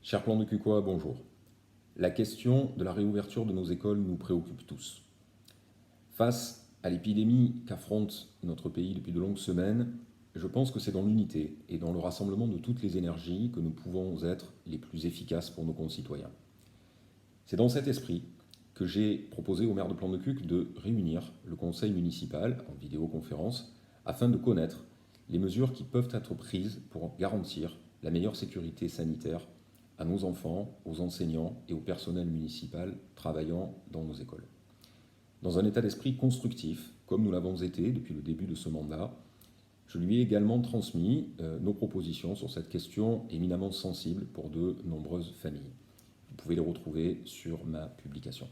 Cher plan de Cucois, bonjour. La question de la réouverture de nos écoles nous préoccupe tous. Face à l'épidémie qu'affronte notre pays depuis de longues semaines, je pense que c'est dans l'unité et dans le rassemblement de toutes les énergies que nous pouvons être les plus efficaces pour nos concitoyens. C'est dans cet esprit que j'ai proposé au maire de Plan-de-Cuc de réunir le conseil municipal en vidéoconférence afin de connaître les mesures qui peuvent être prises pour garantir la meilleure sécurité sanitaire à nos enfants, aux enseignants et au personnel municipal travaillant dans nos écoles. Dans un état d'esprit constructif, comme nous l'avons été depuis le début de ce mandat, je lui ai également transmis nos propositions sur cette question éminemment sensible pour de nombreuses familles. Vous pouvez les retrouver sur ma publication.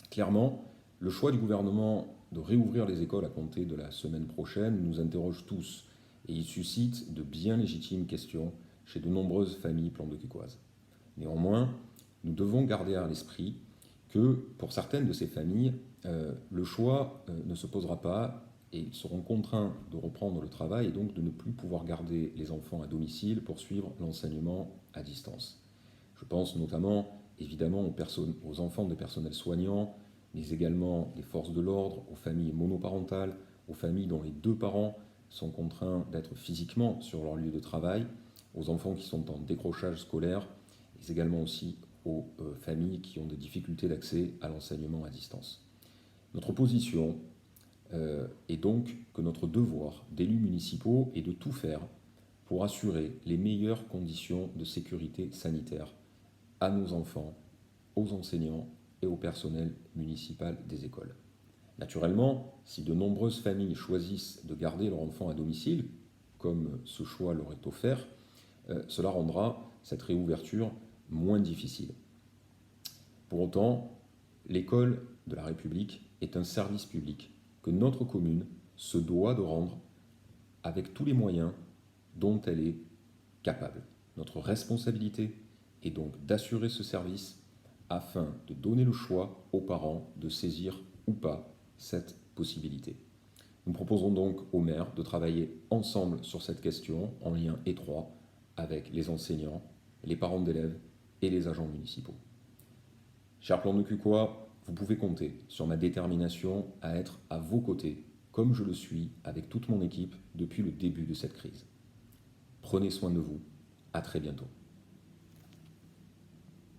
Clairement, le choix du gouvernement de réouvrir les écoles à compter de la semaine prochaine nous interroge tous et il suscite de bien légitimes questions chez de nombreuses familles plan-de-cucoises. Néanmoins, nous devons garder à l'esprit que pour certaines de ces familles, le choix ne se posera pas et ils seront contraints de reprendre le travail et donc de ne plus pouvoir garder les enfants à domicile pour suivre l'enseignement à distance. Je pense notamment évidemment aux enfants des personnels soignants, mais également des forces de l'ordre, aux familles monoparentales, aux familles dont les deux parents sont contraints d'être physiquement sur leur lieu de travail, aux enfants qui sont en décrochage scolaire, et également aussi aux familles qui ont des difficultés d'accès à l'enseignement à distance. Notre position est donc que notre devoir d'élus municipaux est de tout faire pour assurer les meilleures conditions de sécurité sanitaire à nos enfants, aux enseignants et au personnel municipal des écoles. Naturellement, si de nombreuses familles choisissent de garder leur enfant à domicile, comme ce choix leur est offert, cela rendra cette réouverture moins difficile. Pour autant, l'école de la République est un service public que notre commune se doit de rendre avec tous les moyens dont elle est capable. Notre responsabilité est donc d'assurer ce service afin de donner le choix aux parents de saisir ou pas cette possibilité. Nous proposons donc au maire de travailler ensemble sur cette question en lien étroit avec les enseignants, les parents d'élèves et les agents municipaux. Cher plan de Cucois, vous pouvez compter sur ma détermination à être à vos côtés, comme je le suis avec toute mon équipe depuis le début de cette crise. Prenez soin de vous, à très bientôt.